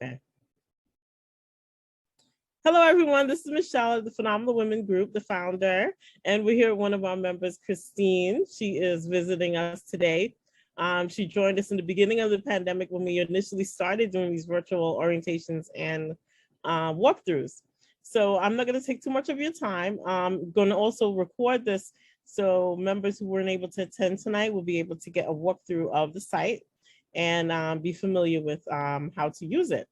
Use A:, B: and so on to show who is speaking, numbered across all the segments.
A: Okay. Hello, everyone. This is Michelle of the Phenomenal Women Group, the founder, and we're here with one of our members, Christine. She is visiting us today. She joined us in the beginning of the pandemic when we initially started doing these virtual orientations and walkthroughs. So I'm not going to take too much of your time. I'm going to also record this so members who weren't able to attend tonight will be able to get a walkthrough of the site and be familiar with how to use it.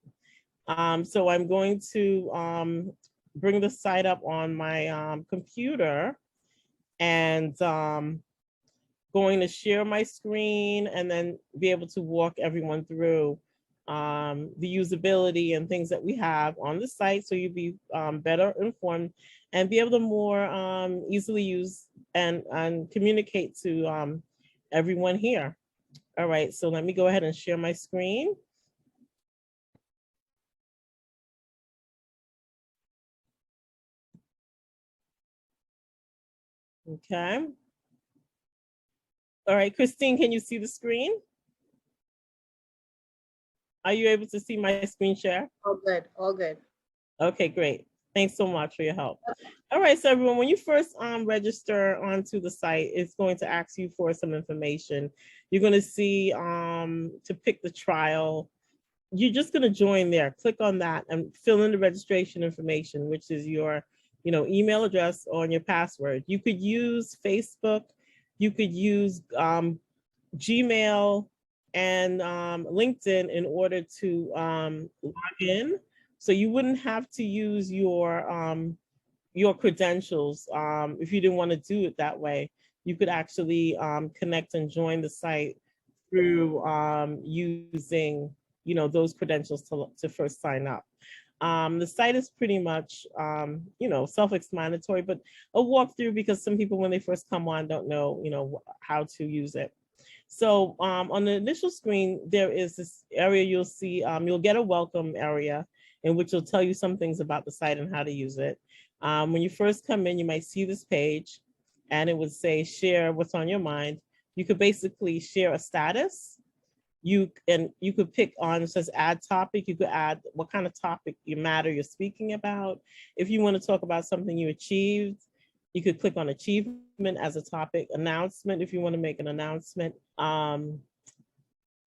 A: So I'm going to bring the site up on my computer and going to share my screen and then be able to walk everyone through the usability and things that we have on the site so you'll be better informed and be able to more easily use and communicate to everyone here. All right, so let me go ahead and share my screen. Okay. All right, Christine, can you see the screen? Are you able to see my screen share?
B: All good, all good.
A: Okay, great. Thanks so much for your help. All right, so everyone, when you first register onto the site, it's going to ask you for some information. You're going to see to pick the trial. You're just going to join there. Click on that and fill in the registration information, which is your, email address or your password. You could use Facebook. You could use Gmail and LinkedIn in order to log in. So you wouldn't have to use your credentials if you didn't want to do it that way. You could actually connect and join the site through using those credentials to first sign up. The site is pretty much self-explanatory, but a walkthrough because some people when they first come on don't know how to use it. So on the initial screen, there is this area you'll see, you'll get a welcome area in which will tell you some things about the site and how to use it. When you first come in, you might see this page and it would say share what's on your mind. You could basically share a status. You could pick on, it says add topic. You could add what kind of topic matter you're speaking about. If you want to talk about something you achieved, you could click on achievement as a topic. Announcement, if you want to make an announcement.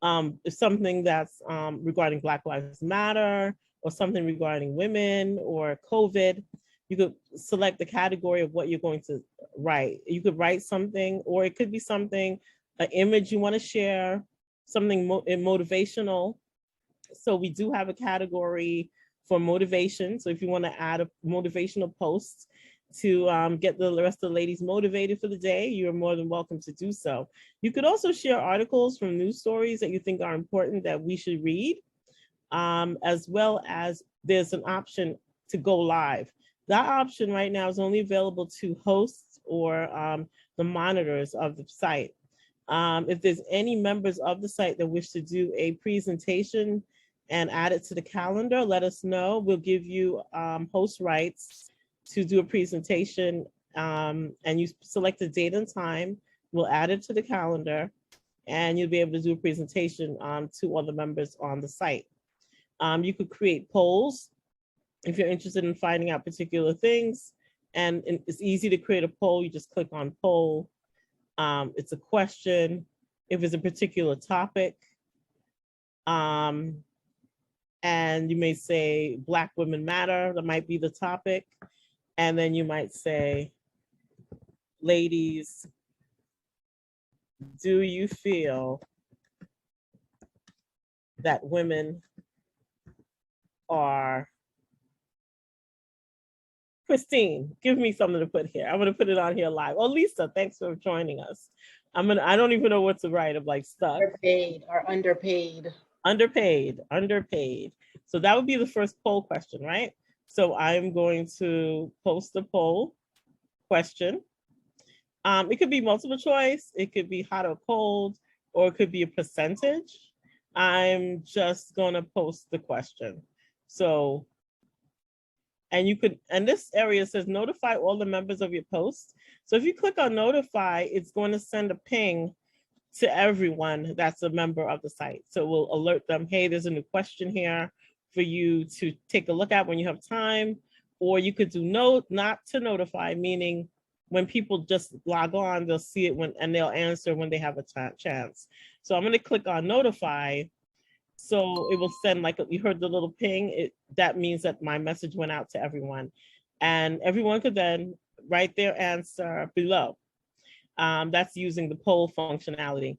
A: Something that's regarding Black Lives Matter or something regarding women or COVID, you could select the category of what you're going to write. You could write something, or it could be something, an image you want to share, something motivational. So we do have a category for motivation. So if you want to add a motivational post to get the rest of the ladies motivated for the day, you're more than welcome to do so. You could also share articles from news stories that you think are important that we should read, as well as there's an option to go live. That option right now is only available to hosts or the monitors of the site. If there's any members of the site that wish to do a presentation and add it to the calendar, let us know. We'll give you host rights to do a presentation, and you select the date and time. We'll add it to the calendar and you'll be able to do a presentation to other members on the site. You could create polls if you're interested in finding out particular things, and it's easy to create a poll. You just click on poll. It's a question. If it's a particular topic, and you may say Black Women Matter, that might be the topic. And then you might say, ladies, do you feel that women are, Christine, give me something to put here. I'm gonna put it on here live. Oh, Lisa, thanks for joining us. I don't even know what to write. I'm like stuck.
B: Underpaid or underpaid.
A: Underpaid. So that would be the first poll question, right? So I'm going to post the poll question. It could be multiple choice, it could be hot or cold, or it could be a percentage. I'm just gonna post the question. So, and you could, and this area says notify all the members of your post. So if you click on notify, it's going to send a ping to everyone that's a member of the site. So we'll alert them, hey, there's a new question here for you to take a look at when you have time, or you could do not to notify, meaning when people just log on, they'll see it and they'll answer when they have a chance. So I'm going to click on notify. So it will send, like you heard the little ping, that means that my message went out to everyone, and everyone could then write their answer below. That's using the poll functionality.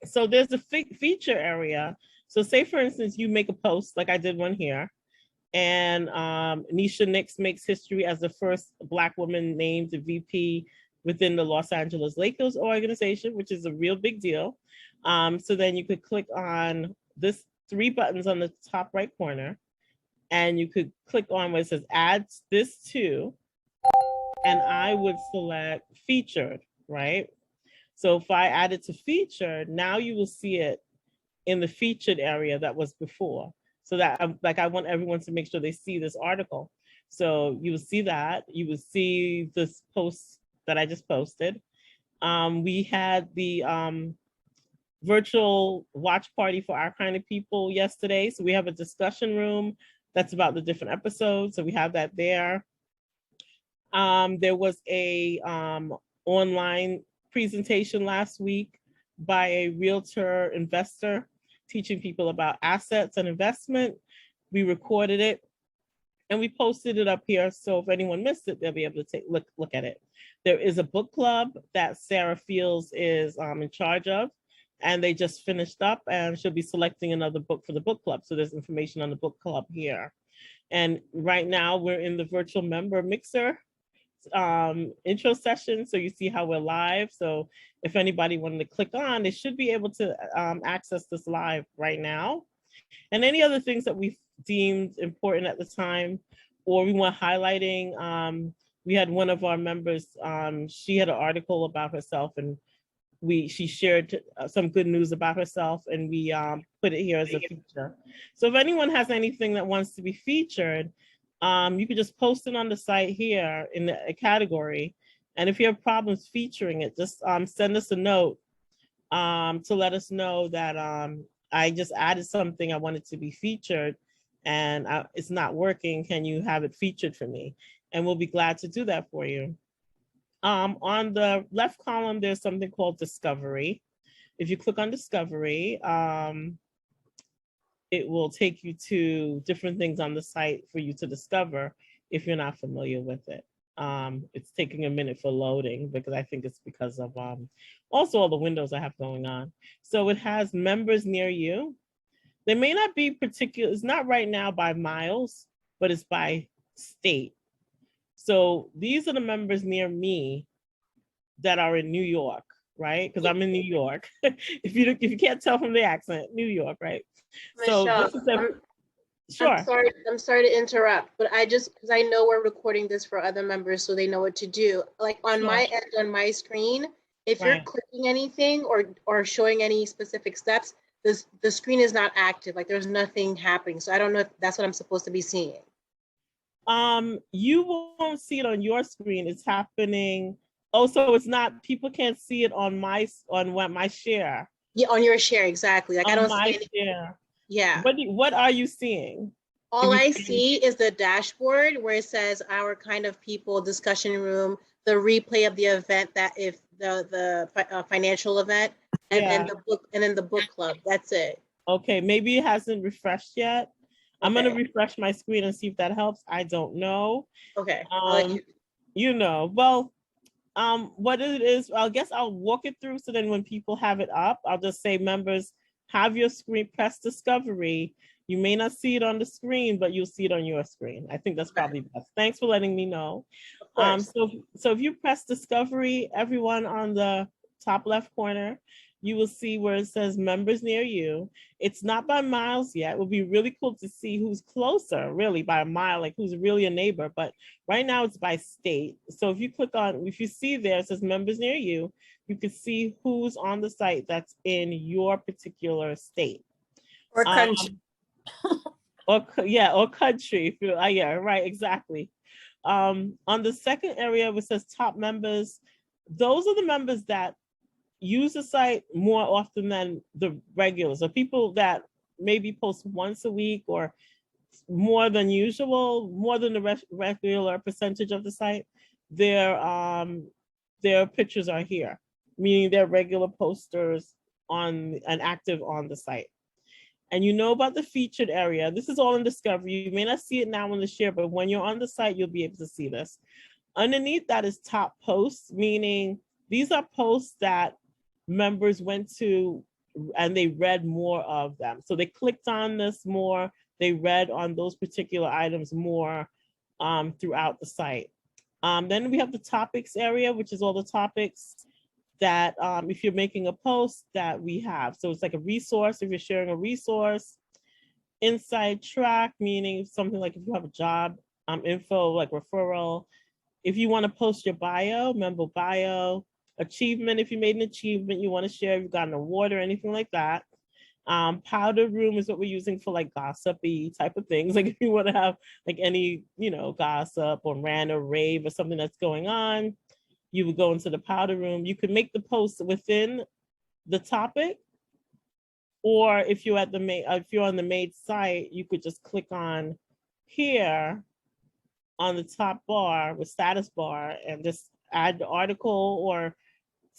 A: So there's a feature area. So say, for instance, you make a post, like I did one here, and Nisha Nix makes history as the first Black woman named VP within the Los Angeles Lakers organization, which is a real big deal. So then you could click on this 3 buttons on the top right corner, and you could click on where it says add this to, and I would select featured, right? So if I add it to featured, now you will see it in the featured area that was before. So that I want everyone to make sure they see this article. So you will see that, you will see this post that I just posted. We had the virtual watch party for our kind of people yesterday. So we have a discussion room that's about the different episodes. So we have that there. There was a online presentation last week by a realtor investor teaching people about assets and investment. We recorded it and we posted it up here. So if anyone missed it, they'll be able to look at it. There is a book club that Sarah Fields is in charge of, and they just finished up, and she'll be selecting another book for the book club. So there's information on the book club here. And right now we're in the virtual member mixer intro session, so you see how we're live. So if anybody wanted to click on, they should be able to access this live right now. And any other things that we deemed important at the time, or we want highlighting. We had one of our members, she had an article about herself, and she shared some good news about herself, and we put it here as a feature. So if anyone has anything that wants to be featured, you could just post it on the site here in the category. And if you have problems featuring it, just send us a note to let us know that I just added something I wanted to be featured and it's not working. Can you have it featured for me? And we'll be glad to do that for you. On the left column, there's something called Discovery. If you click on Discovery, it will take you to different things on the site for you to discover if you're not familiar with it. It's taking a minute for loading because I think it's because of also all the windows I have going on. So it has members near you. They may not be particular, it's not right now by miles, but it's by state. So these are the members near me that are in New York, right? Because I'm in New York. If you can't tell from the accent, New York, right?
B: Michelle,
A: so this is sure.
B: I'm sorry to interrupt, but because I know we're recording this for other members so they know what to do. Like on my end, on my screen, if you're clicking anything or showing any specific steps, the screen is not active. Like there's nothing happening. So I don't know if that's what I'm supposed to be seeing.
A: You won't see it on your screen. It's happening. Oh, so it's not, people can't see it on my share.
B: Yeah, on your share, exactly. Like
A: on
B: I don't
A: my
B: see any.
A: share.
B: Yeah.
A: What are you seeing?
B: All I see is the dashboard where it says our kind of people discussion room, the replay of the event, that if the financial event, and then the book club. That's it.
A: Okay, maybe it hasn't refreshed yet. Okay. I'm gonna refresh my screen and see if that helps. I don't know.
B: Okay.
A: Well, what it is, I guess I'll walk it through so then when people have it up, I'll just say, members, have your screen, press Discovery. You may not see it on the screen, but you'll see it on your screen. I think that's probably best. Thanks for letting me know. So if you press Discovery, everyone on the top left corner, you will see where it says members near you. It's not by miles yet. It would be really cool to see who's closer, really by a mile, like who's really a neighbor. But right now it's by state. So if you click on, if you see there, it says members near you, you can see who's on the site that's in your particular state.
C: Or country.
A: or country. Yeah, right, exactly. On the second area, which says top members, those are the members that use the site more often than the regulars, or people that maybe post once a week or more than usual, more than the regular percentage of the site, their pictures are here, meaning they're regular posters on and active on the site. And you know about the featured area. This is all in Discovery. You may not see it now in the share, but when you're on the site, you'll be able to see this. Underneath that is top posts, meaning these are posts that members went to and they read more of them. So they clicked on this more, they read on those particular items more throughout the site. Then we have the topics area, which is all the topics that if you're making a post that we have. So it's like a resource, if you're sharing a resource. Inside track, meaning something like if you have a job info, like referral. If you want to post your bio, member bio. Achievement, if you made an achievement you want to share, if you got an award or anything like that. Powder room is what we're using for like gossipy type of things. Like if you want to have like any, gossip or rant or rave or something that's going on, you would go into the powder room. You could make the post within the topic, or if you're if you're on the made site, you could just click on here on the top bar with status bar and just add the article or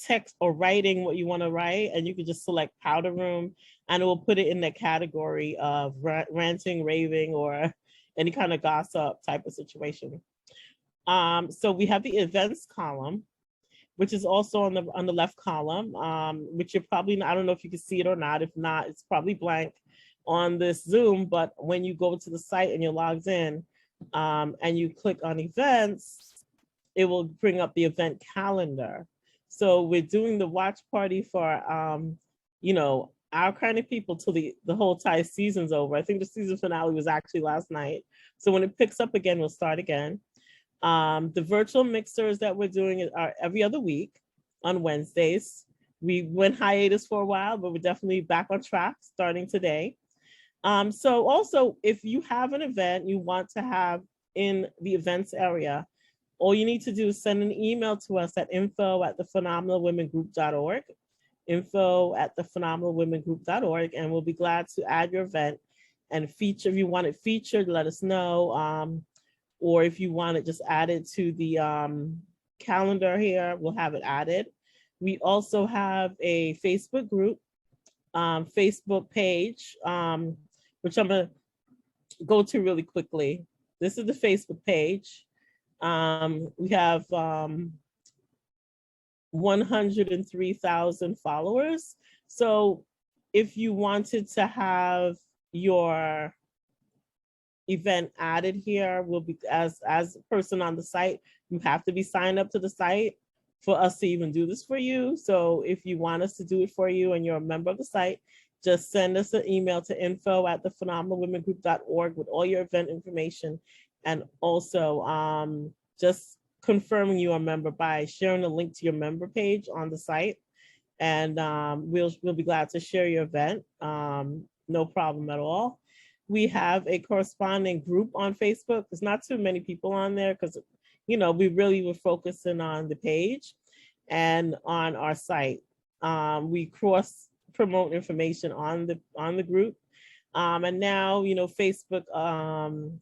A: text or writing what you want to write, and you could just select powder room and it will put it in the category of ranting, raving, or any kind of gossip type of situation. So we have the events column, which is also on the left column, which you're probably, I don't know if you can see it or not. If not, it's probably blank on this Zoom, but when you go to the site and you're logged in and you click on events, it will bring up the event calendar. So we're doing the watch party for, our kind of people till the whole entire season's over. I think the season finale was actually last night. So when it picks up again, we'll start again. The virtual mixers that we're doing are every other week on Wednesdays. We went hiatus for a while, but we're definitely back on track starting today. So also, if you have an event you want to have in the events area, all you need to do is send an email to us at info@thephenomenalwomengroup.org, info@thephenomenalwomengroup.org, and we'll be glad to add your event and feature. If you want it featured, let us know. Or if you want it just added to the calendar here, we'll have it added. We also have a Facebook group, Facebook page, which I'm gonna go to really quickly. This is the Facebook page. We have 103,000 followers. So if you wanted to have your event added here, will be as a person on the site, you have to be signed up to the site for us to even do this for you. So if you want us to do it for you and you're a member of the site, just send us an email to info@thephenomenalwomengroup.org with all your event information, and also just confirming you're a member by sharing a link to your member page on the site, and we'll be glad to share your event. No problem at all. We have a corresponding group on Facebook. There's not too many people on there because, we really were focusing on the page and on our site. We cross promote information on the group. And now, Facebook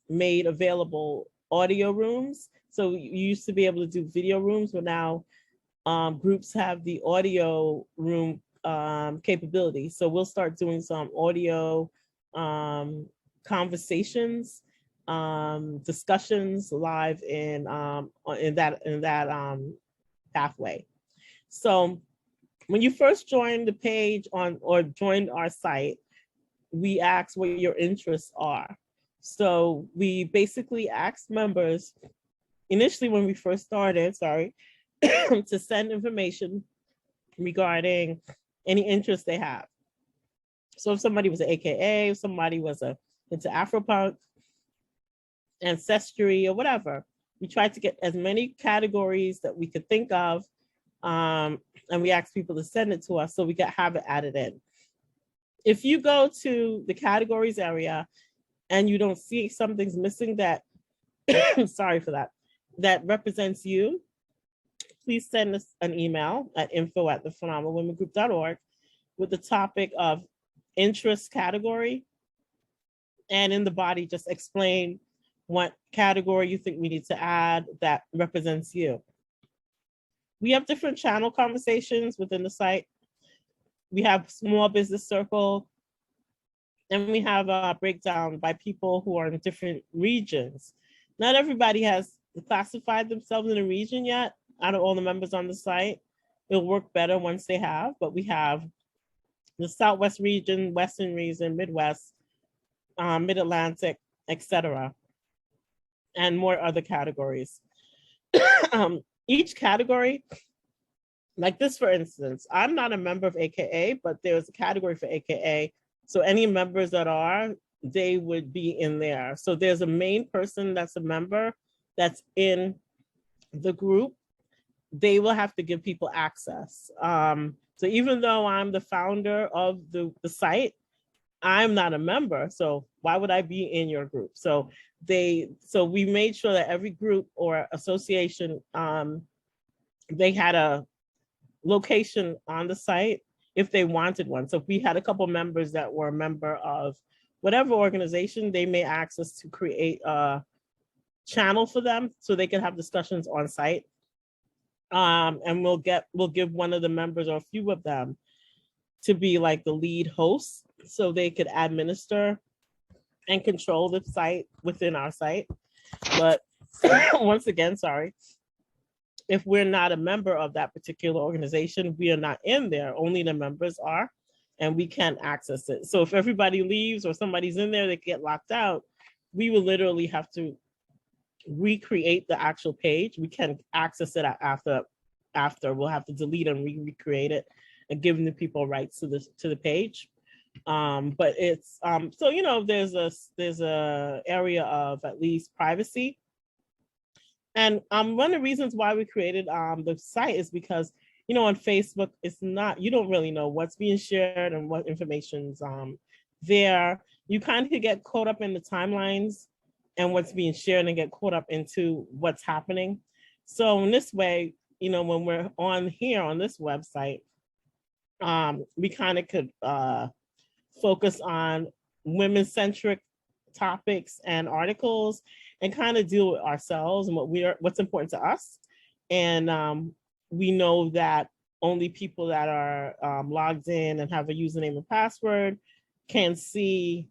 A: made available audio rooms. So you used to be able to do video rooms, but now groups have the audio room capability. So we'll start doing some audio conversations, discussions live in that pathway. So when you first joined the page or joined our site, we asked what your interests are. So we basically asked members initially when we first started, to send information regarding any interest they have. So if somebody was an AKA, if somebody was into Afropunk, ancestry, or whatever, we tried to get as many categories that we could think of, and we asked people to send it to us so we could have it added in. If you go to the categories area and you don't see something's missing that, sorry for that, that represents you, please send us an email at info@thephenomenalwomengroup.org with the topic of interest category, and in the body, just explain what category you think we need to add that represents you. We have different channel conversations within the site. We have small business circle, and we have a breakdown by people who are in different regions. Not everybody has classified themselves in a region yet out of all the members on the site. It'll work better once they have, but we have the Southwest region, Western region, Midwest, Mid-Atlantic, etc., and more other categories. Each category, like this, for instance, I'm not a member of AKA, but there's a category for AKA. So any members that are, they would be in there. So there's a main person that's a member that's in the group. They will have to give people access. So even though I'm the founder of the site, I'm not a member. So why would I be in your group? So we made sure that every group or association, they had a location on the site if they wanted one. So if we had a couple members that were a member of whatever organization, they may ask us to create a channel for them so they can have discussions on site. And we'll give one of the members or a few of them to be like the lead host so they could administer and control the site within our site. But once again, sorry, if we're not a member of that particular organization, we are not in there, only the members are, and we can't access it. So if everybody leaves or somebody's in there, they get locked out, we will literally have to recreate the actual page. We can access it after we'll have to delete and recreate it and give the people rights to the page. But it's so there's a area of at least privacy. And one of the reasons why we created the site is because on Facebook, it's not, you don't really know what's being shared and what information's there. You kind of get caught up in the timelines and what's being shared and get caught up into what's happening. So in this way, when we're on here on this website, we kind of could focus on women-centric topics and articles and kind of deal with ourselves and what's important to us. And we know that only people that are logged in and have a username and password can see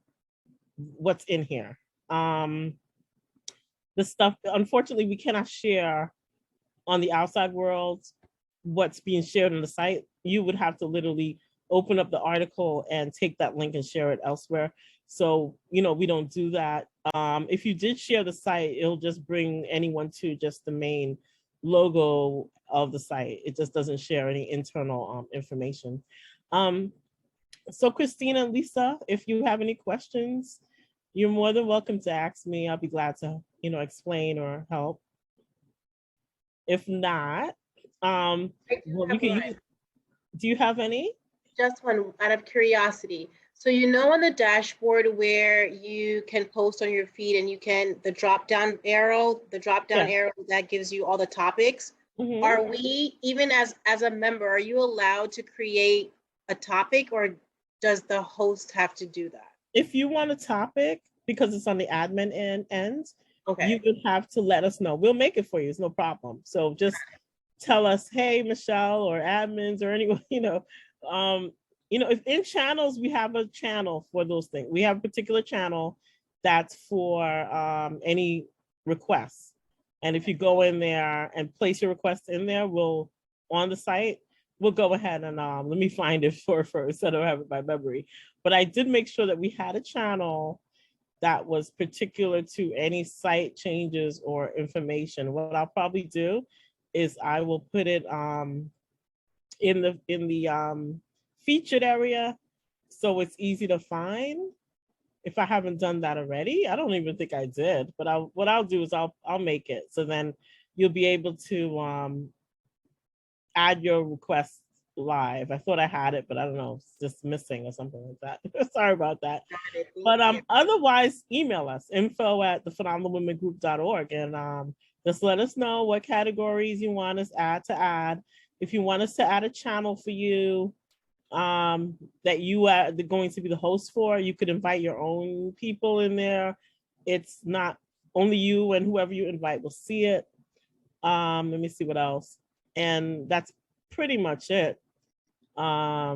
A: what's in here. The stuff, unfortunately, we cannot share on the outside world what's being shared on the site. You would have to literally open up the article and take that link and share it elsewhere. So, we don't do that. If you did share the site, it'll just bring anyone to just the main logo of the site. It just doesn't share any internal information. So Christina and Lisa, if you have any questions, you're more than welcome to ask me. I'll be glad to, explain or help. If not, well, we can use, do you have any?
B: Just one out of curiosity. So on the dashboard where you can post on your feed and you can, the drop down arrow that gives you all the topics. Mm-hmm. Are we, even as a member, are you allowed to create a topic, or does the host have to do that?
A: If you want a topic, because it's on the admin end, okay, you would have to let us know. We'll make it for you. It's no problem. So just tell us, hey, Michelle, or admins, or anyone, if in channels, we have a channel for those things. We have a particular channel that's for any requests. And if you go in there and place your request in there, on the site, we'll go ahead and let me find it first. I don't have it by memory. But I did make sure that we had a channel that was particular to any site changes or information. What I'll probably do is I will put it in the featured area so it's easy to find. If I haven't done that already, I don't even think I did, but what I'll do is I'll make it, so then you'll be able to add your request live. I thought I had it, but I don't know, it's just missing or something like that. Sorry about that. But otherwise, email us, info@thephenomenalwomengroup.org, and just let us know what categories you want us to add. If you want us to add a channel for you, that you are going to be the host for. You could invite your own people in there. It's not only you, and whoever you invite will see it. Let me see what else. And that's pretty much it. I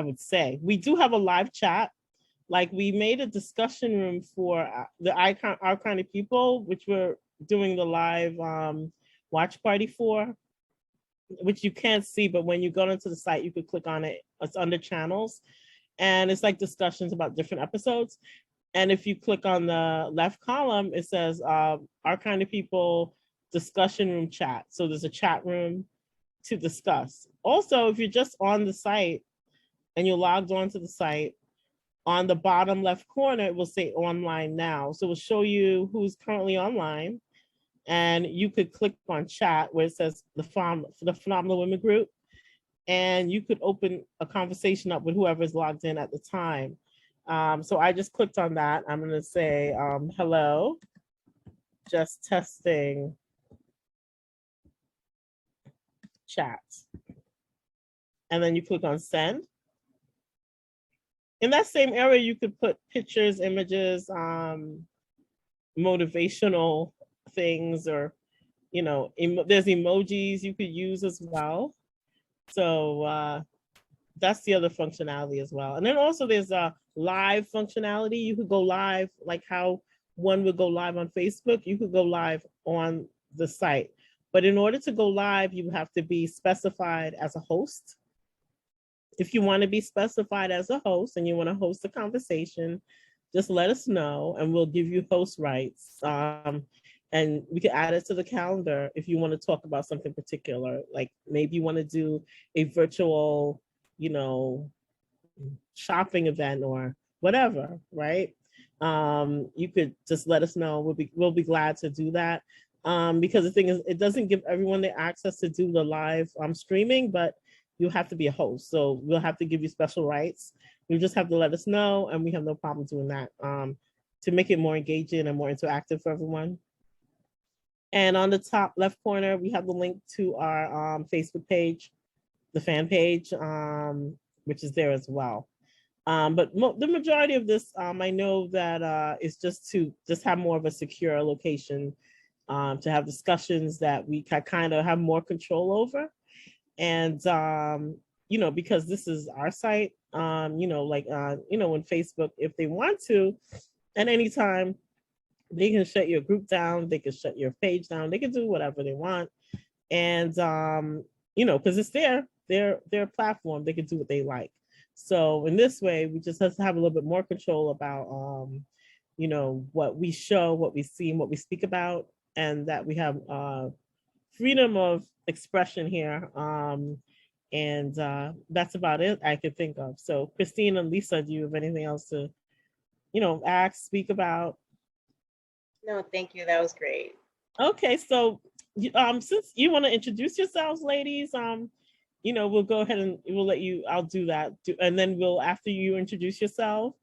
A: would say we do have a live chat. Like, we made a discussion room for the our kind of people, which we're doing the live watch party for, which you can't see, but when you go into the site, you could click on it. It's under channels, and it's like discussions about different episodes. And if you click on the left column, it says our kind of people discussion room chat. So there's a chat room to discuss. Also, if you're just on the site and you're logged onto the site, on the bottom left corner, it will say online now. So it will show you who's currently online. And you could click on chat where it says the Phenomenal Women Group. And you could open a conversation up with whoever's logged in at the time. So I just clicked on that. I'm going to say, hello, just testing chat. And then you click on send. In that same area, you could put pictures, images, motivational things, or, you know, there's emojis you could use as well. So that's the other functionality as well. And then also there's a live functionality. You could go live, like how one would go live on Facebook, you could go live on the site. But in order to go live, you have to be specified as a host. If you want to be specified as a host and you want to host a conversation, just let us know and we'll give you host rights. And we can add it to the calendar if you want to talk about something particular. Like maybe you want to do a virtual, you know, shopping event or whatever, right? You could just let us know. We'll be glad to do that. Because the thing is, it doesn't give everyone the access to do the live streaming, but you have to be a host. So we'll have to give you special rights. You just have to let us know, and we have no problem doing that to make it more engaging and more interactive for everyone. And on the top left corner, we have the link to our Facebook page, the fan page, which is there as well. But the majority of this, I know that is just to have more of a secure location, to have discussions that we can kind of have more control over. And, you know, because this is our site, you know, like, you know, when Facebook, if they want to, at any time, they can shut your group down, they can shut your page down, they can do whatever they want. And, you know, because it's their platform, they can do what they like. So in this way, we just have to have a little bit more control about, you know, what we show, what we see, and what we speak about, and that we have freedom of expression here. And that's about it I could think of. So Christine and Lisa, do you have anything else to, you know, ask, speak about?
B: No, thank you. That was great.
A: Okay, so since you want to introduce yourselves, ladies, you know, we'll go ahead and we'll let you, I'll do that. And then we'll, after you introduce yourself,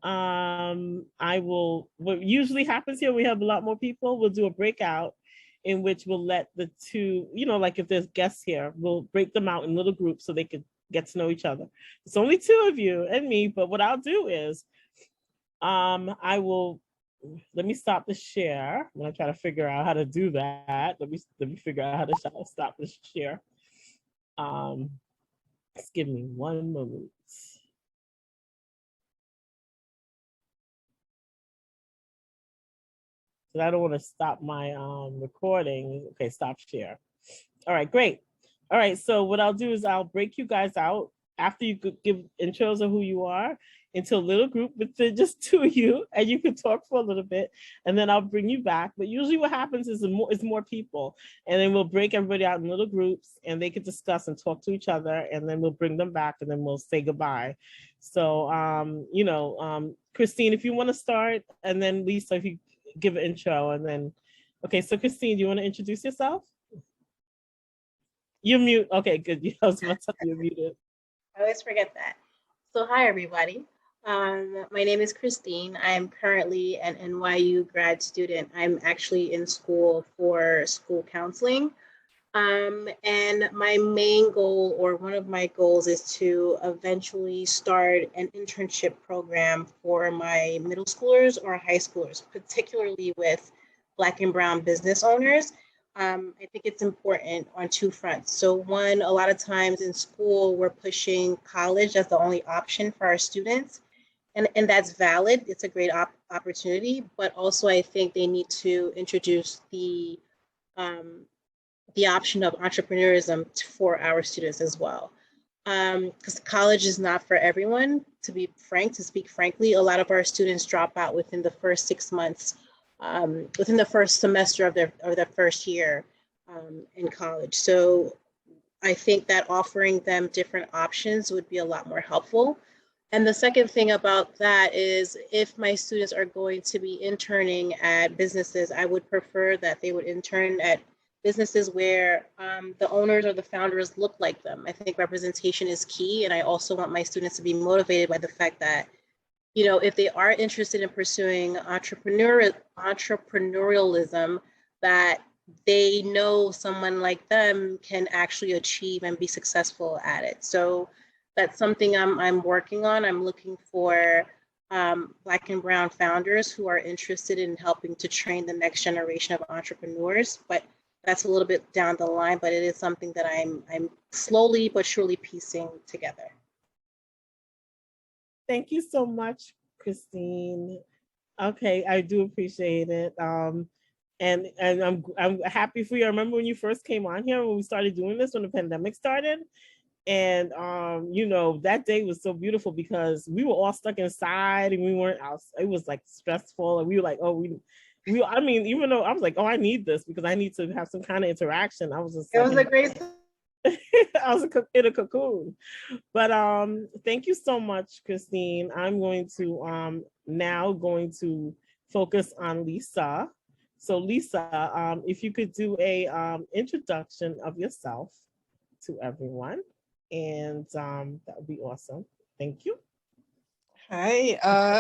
A: I will, what usually happens here, we have a lot more people, we'll do a breakout in which we'll let the two, you know, like if there's guests here, we'll break them out in little groups so they could get to know each other. It's only two of you and me, but what I'll do is, I will, let me stop the share. I'm gonna try to figure out how to do that. Let me figure out how to stop the share. Just give me one moment. So I don't want to stop my recording. Okay, stop share. All right, great. All right, so what I'll do is I'll break you guys out after you give intros of who you are into a little group with just two of you, and you can talk for a little bit, and then I'll bring you back. But usually what happens is more people, and then we'll break everybody out in little groups, and they can discuss and talk to each other, and then we'll bring them back, and then we'll say goodbye. So, you know, Christine, if you want to start, and then Lisa, if you give an intro, and then, okay, so Christine, do you want to introduce yourself? You're mute. Okay, good. I was about to tell you you're muted.
B: I always forget that. So hi, everybody. My name is Christine. I am currently an NYU grad student. I'm actually in school for school counseling. And my main goal, or one of my goals, is to eventually start an internship program for my middle schoolers or high schoolers, particularly with Black and Brown business owners. I think it's important on two fronts. So one, a lot of times in school, we're pushing college as the only option for our students. And that's valid. It's a great opportunity, but also I think they need to introduce um, the option of entrepreneurism for our students as well. Because college is not for everyone, to be frank, to speak frankly. A lot of our students drop out within the first 6 months, within the first semester of their first year in college. So I think that offering them different options would be a lot more helpful. And the second thing about that is, if my students are going to be interning at businesses, I would prefer that they would intern at businesses where the owners or the founders look like them. I think representation is key. And I also want my students to be motivated by the fact that, you know, if they are interested in pursuing entrepreneurialism, that they know someone like them can actually achieve and be successful at it. So that's something I'm working on. I'm looking for Black and Brown founders who are interested in helping to train the next generation of entrepreneurs. But that's a little bit down the line, but it is something that I'm slowly but surely piecing together.
A: Thank you so much, Christine. Okay, I do appreciate it. And I'm happy for you. I remember when you first came on here, when we started doing this, when the pandemic started. And you know, that day was so beautiful because we were all stuck inside and we weren't out. It was like stressful, and we were like, oh, I mean, even though I was like, oh, I need this because I need to have some kind of interaction. I was just
B: It
A: like,
B: was a great
A: I was in a cocoon. But thank you so much, Christine. I'm going to now going to focus on Lisa. So Lisa, if you could do a introduction of yourself to everyone, and that would be awesome. Thank you.
C: Hi,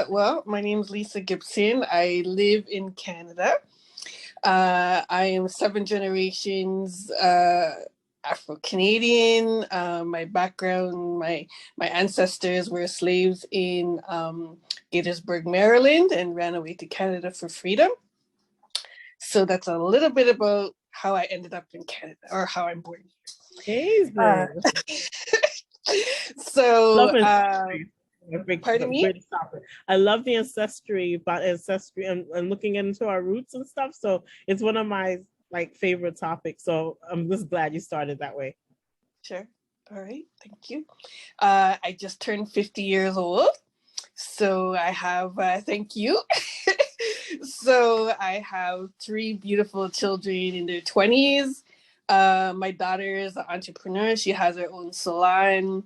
C: well, my name is Lisa Gibson. I live in Canada. I am 7 generations Afro-Canadian. My background, my ancestors were slaves in Gaithersburg, Maryland, and ran away to Canada for freedom. So that's a little bit about how I ended up in Canada, or how I'm born here. So, pardon me?
A: I love the ancestry, about ancestry and looking into our roots and stuff. So it's one of my like favorite topics. So I'm just glad you started that way.
C: Sure. All right. Thank you. I just turned 50 years old. So I have, thank you. So I have 3 beautiful children in their 20s. My daughter is an entrepreneur. She has her own salon.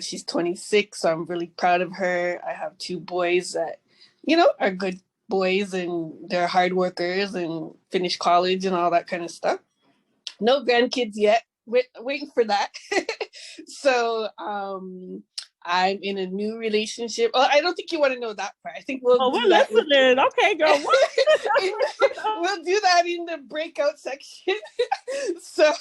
C: She's 26, so I'm really proud of her. I have 2 boys that, you know, are good boys, and they're hard workers and finish college and all that kind of stuff. No grandkids yet. Waiting for that. So I'm in a new relationship. Oh, I don't think you want to know that part. I think we'll do
A: that. Listening. Okay, girl.
C: We'll do that in the breakout section. So,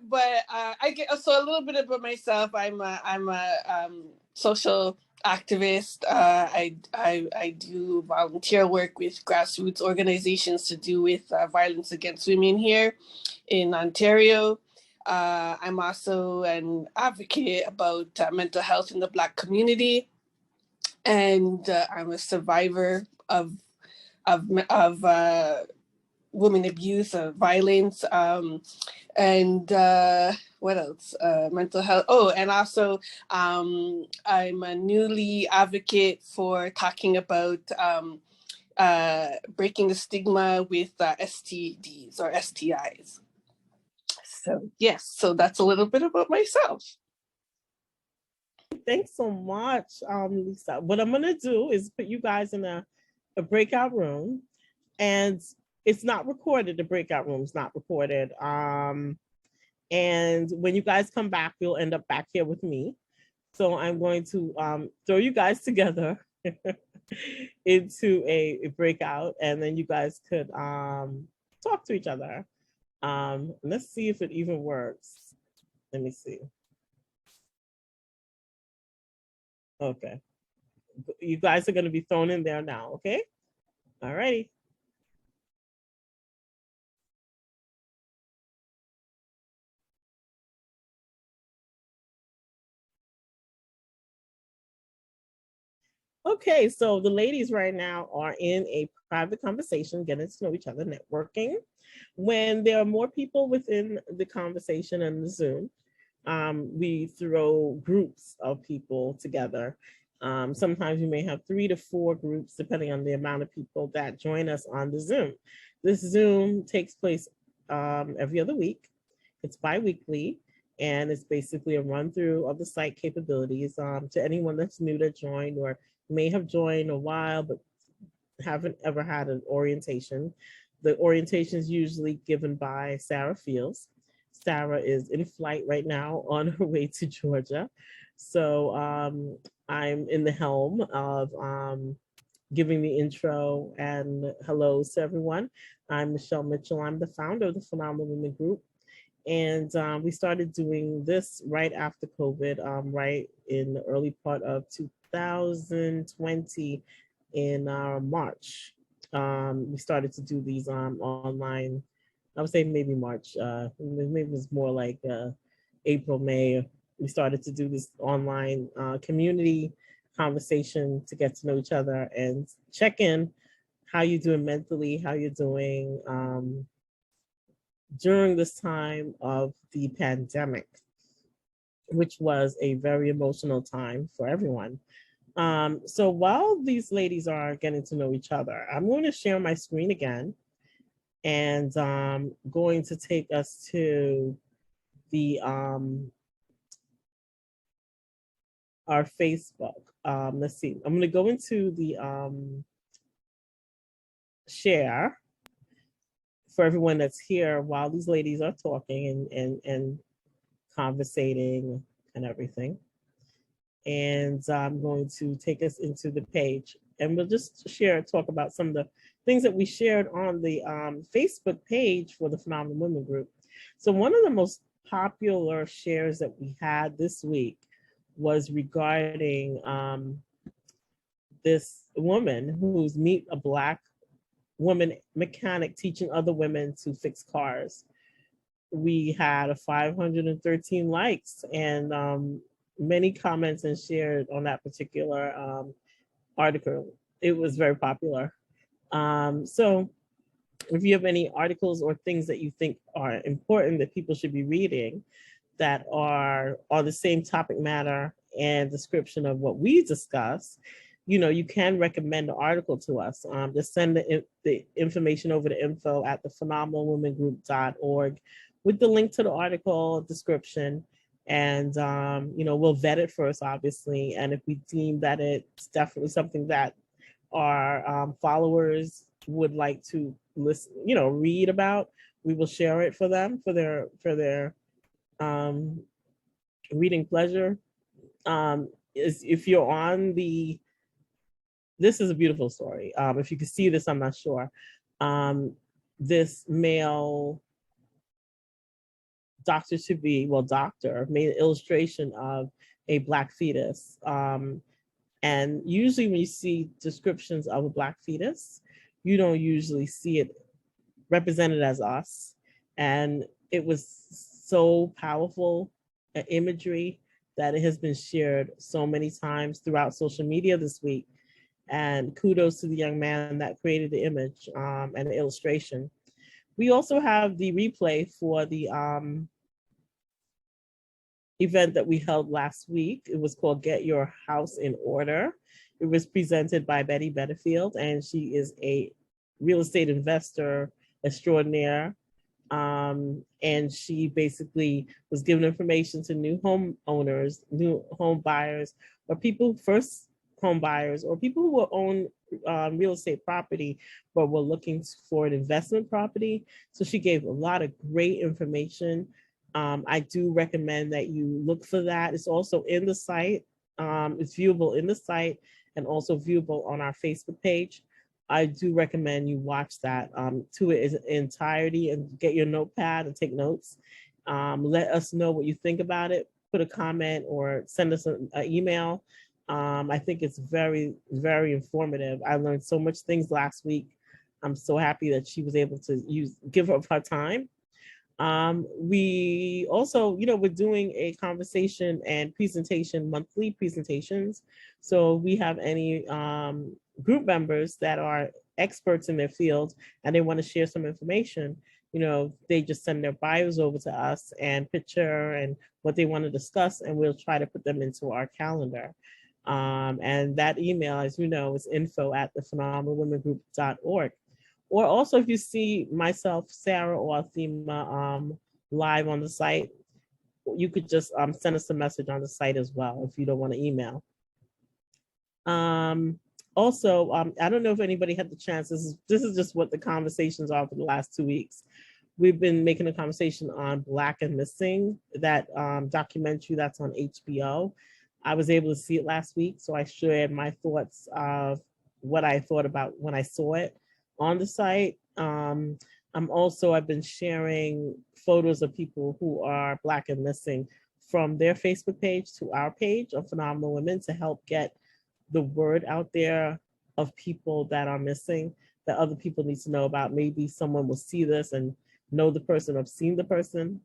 C: but I get so a little bit about myself. I'm a social activist. I do volunteer work with grassroots organizations to do with violence against women here in Ontario. I'm also an advocate about mental health in the Black community, and I'm a survivor of women abuse, violence, and what else? Mental health. Oh, and also I'm a newly advocate for talking about breaking the stigma with STDs or STIs. So yes, so that's a little bit about myself.
A: Thanks so much, Lisa. What I'm gonna do is put you guys in a breakout room, and it's not recorded. The breakout room's not recorded. And when you guys come back, you'll end up back here with me. So I'm going to throw you guys together into a breakout, and then you guys could talk to each other. Let's see if it even works. Let me see. Okay. You guys are going to be thrown in there now, okay? All righty. Okay, so the ladies right now are in a private conversation, getting to know each other, networking. When there are more people within the conversation and the Zoom, we throw groups of people together. Sometimes you may have 3 to 4 groups, depending on the amount of people that join us on the Zoom. This Zoom takes place every other week. It's bi-weekly, and it's basically a run through of the site capabilities to anyone that's new to join or may have joined a while but haven't ever had an orientation. The orientation is usually given by Sarah Fields. Sarah is in flight right now on her way to Georgia. So I'm in the helm of giving the intro and hellos to everyone. I'm Michelle Mitchell. I'm the founder of the Phenomenal Women Group. And we started doing this right after COVID, right in the early part of 2020 in March. We started to do these online, I would say maybe March, maybe it was more like April, May. We started to do this online community conversation to get to know each other and check in how you're doing mentally, how you're doing during this time of the pandemic, which was a very emotional time for everyone. So while these ladies are getting to know each other, I'm going to share my screen again and going to take us to the our Facebook. Let's see, I'm going to go into the share for everyone that's here while these ladies are talking and conversating and everything. And I'm going to take us into the page and we'll just talk about some of the things that we shared on the Facebook page for the Phenomenal Women Group. So one of the most popular shares that we had this week was regarding this woman who's meet a Black woman mechanic teaching other women to fix cars. We had 513 likes and many comments and shared on that particular article. It was very popular. So if you have any articles or things that you think are important that people should be reading that are on the same topic matter and description of what we discuss, you can recommend the article to us. Just send the information over to info@thephenomenalwomengroup.org with the link to the article description. And, we'll vet it first, obviously. And if we deem that it's definitely something that our followers would like to listen, read about, we will share it for them, for their reading pleasure. If you're on this is a beautiful story. If you can see this, I'm not sure. This male doctor made an illustration of a Black fetus. And usually when you see descriptions of a Black fetus, you don't usually see it represented as us. And it was so powerful, imagery, that it has been shared so many times throughout social media this week. And kudos to the young man that created the image and the illustration. We also have the replay for the event that we held last week. It was called Get Your House in Order. It was presented by Betty Betterfield, and she is a real estate investor extraordinaire. And she basically was giving information to new homeowners, new home buyers, or people, first home buyers, or people who will own real estate property, but were looking for an investment property. So she gave a lot of great information. I do recommend that you look for that. It's also in the site. It's viewable in the site and also viewable on our Facebook page. I do recommend you watch that to its entirety and get your notepad and take notes. Let us know what you think about it. Put a comment or send us an email. I think it's very, very informative. I learned so much things last week. I'm so happy that she was able to give up her time. We also, we're doing a conversation and presentation, monthly presentations. So we have any group members that are experts in their field and they want to share some information, they just send their bios over to us and picture and what they want to discuss, and we'll try to put them into our calendar. And that email, as you know, is info@thephenomenalwomengroup.org. Or also, if you see myself, Sarah, or Athema live on the site, you could just send us a message on the site as well if you don't want to email. Also, I don't know if anybody had the chance. This is just what the conversations are for the last 2 weeks. We've been making a conversation on Black and Missing, that documentary that's on HBO. I was able to see it last week, so I shared my thoughts of what I thought about when I saw it on the site. I've been sharing photos of people who are Black and Missing from their Facebook page to our page of Phenomenal Women to help get the word out there of people that are missing, that other people need to know about. Maybe someone will see this and know the person or have seen the person.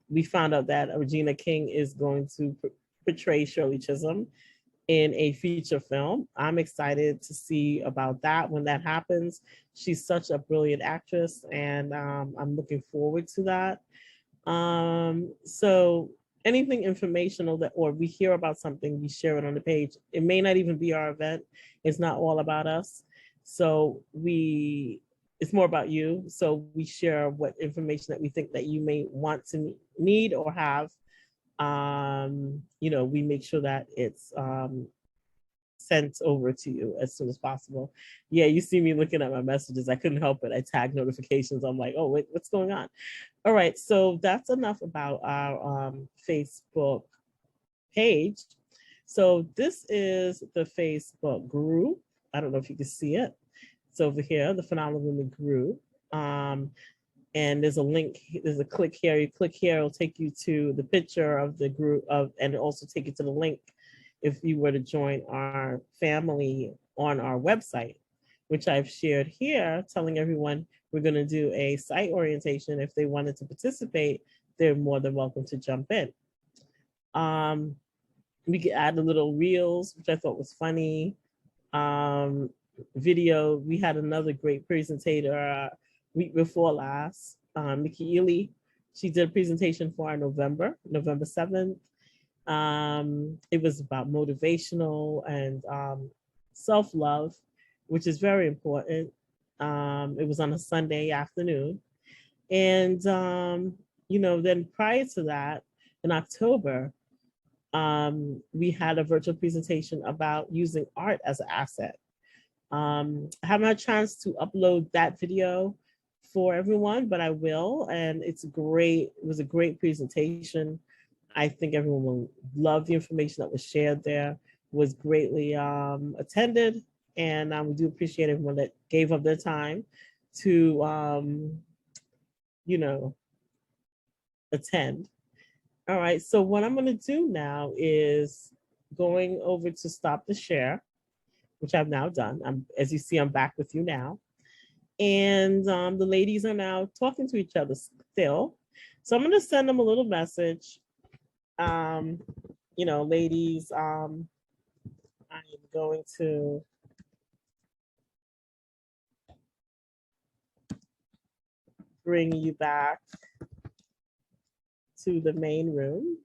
A: We found out that Regina King is going to portray Shirley Chisholm in a feature film. I'm excited to see about that when that happens. She's such a brilliant actress, and I'm looking forward to that. So anything informational or we hear about something, we share it on the page. It may not even be our event. It's not all about us. So it's more about you. So we share what information that we think that you may want to need or have. We make sure that it's sent over to you as soon as possible. Yeah, you see me looking at my messages. I couldn't help it. I tag notifications. I'm like, oh, wait, what's going on? All right, so that's enough about our Facebook page. So this is the Facebook group. I don't know if you can see it. It's over here, the Phenomenal Women group. And there's a link, there's a click here. You click here, it'll take you to the picture of the group and also take you to the link if you were to join our family on our website, which I've shared here, telling everyone we're going to do a site orientation. If they wanted to participate, they're more than welcome to jump in. We could add a little reels, which I thought was funny. Video, we had another great presentator week before last, Nikki Ely. She did a presentation for our November 7th. It was about motivational and self-love, which is very important. It was on a Sunday afternoon. And, then prior to that, in October, we had a virtual presentation about using art as an asset. I haven't had a chance to upload that video for everyone, but I will. And it was a great presentation. I think everyone will love the information that was shared there, was greatly attended. And we do appreciate everyone that gave up their time to, attend. All right, so what I'm gonna do now is going over to stop the share, which I've now done. As you see, I'm back with you now. And the ladies are now talking to each other still. So I'm gonna send them a little message. Ladies, I'm going to bring you back to the main room.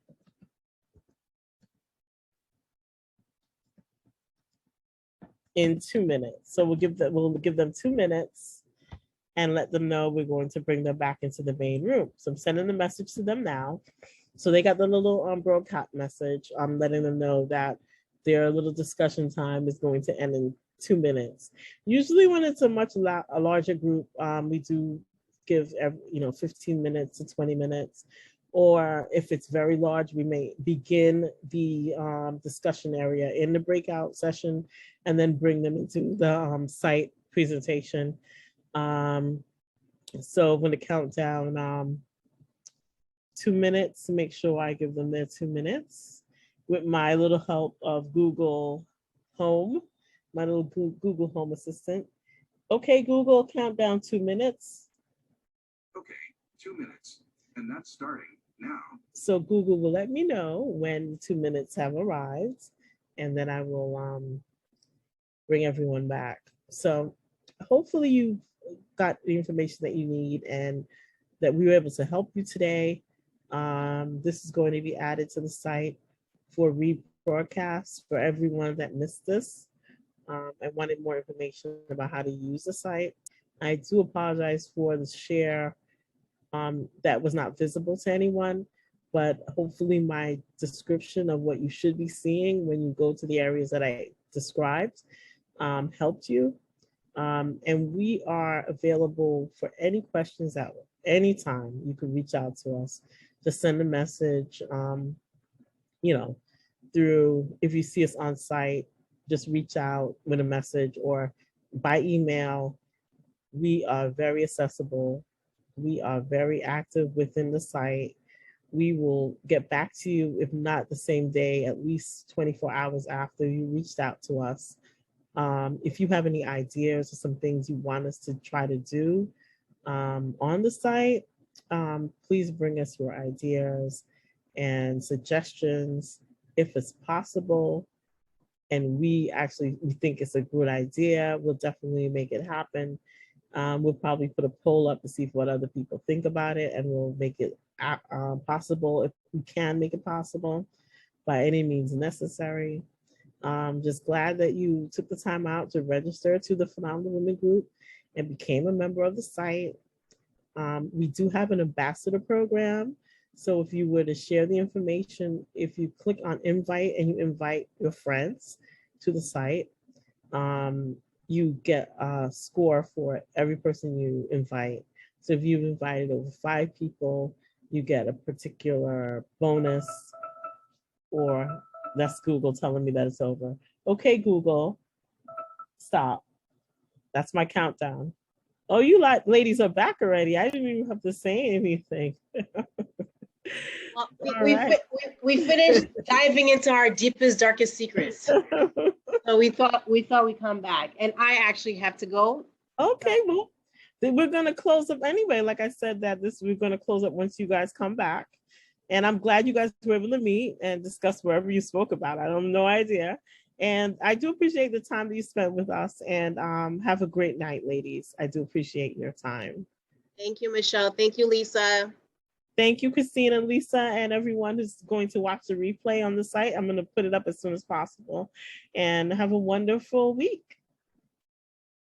A: In 2 minutes. So we'll give them 2 minutes and let them know we're going to bring them back into the main room. So I'm sending the message to them now. So they got the little broadcast message. I'm letting them know that their little discussion time is going to end in 2 minutes. Usually when it's a larger group, we do give 15 minutes to 20 minutes. or if it's very large, we may begin the discussion area in the breakout session and then bring them into the site presentation. So I'm going to count down 2 minutes, make sure I give them their 2 minutes with my little help of Google Home, my little Google Home Assistant. Okay, Google, count down 2 minutes.
D: Okay, 2 minutes, and that's starting now.
A: So Google will let me know when 2 minutes have arrived, and then I will bring everyone back. So hopefully you got the information that you need and that we were able to help you today. This is going to be added to the site for rebroadcast for everyone that missed this and wanted more information about how to use the site. I do apologize for the share that was not visible to anyone, but hopefully my description of what you should be seeing when you go to the areas that I described helped you. And we are available for any questions at any time. You can reach out to us. Just send a message, you know, through, if you see us on site, just reach out with a message or by email. We are very accessible. We are very active within the site. We will get back to you, if not the same day, at least 24 hours after you reached out to us. If you have any ideas or some things you want us to try to do on the site, please bring us your ideas and suggestions if it's possible. And we think it's a good idea, we'll definitely make it happen. We'll probably put a poll up to see what other people think about it, and we'll make it possible if we can make it possible by any means necessary. Just glad that you took the time out to register to the Phenomenal Women Group and became a member of the site. We do have an ambassador program. So if you were to share the information, if you click on invite and you invite your friends to the site, you get a score for every person you invite. So if you've invited over 5 people, you get a particular bonus, or that's Google telling me that it's over. Okay, Google, stop. That's my countdown. Oh, you ladies are back already. I didn't even have to say anything.
B: Well,
A: Right.
B: we finished diving into our deepest, darkest secrets. So we thought we'd come back, and I actually have to go.
A: Okay, well, then we're gonna close up anyway. Like I said, we're gonna close up once you guys come back. And I'm glad you guys were able to meet and discuss wherever you spoke about. I have no idea. And I do appreciate the time that you spent with us, and have a great night, ladies. I do appreciate your time.
B: Thank you, Michelle. Thank you, Lisa.
A: Thank you, Christina and Lisa, and everyone who's going to watch the replay on the site. I'm going to put it up as soon as possible. And have a wonderful week.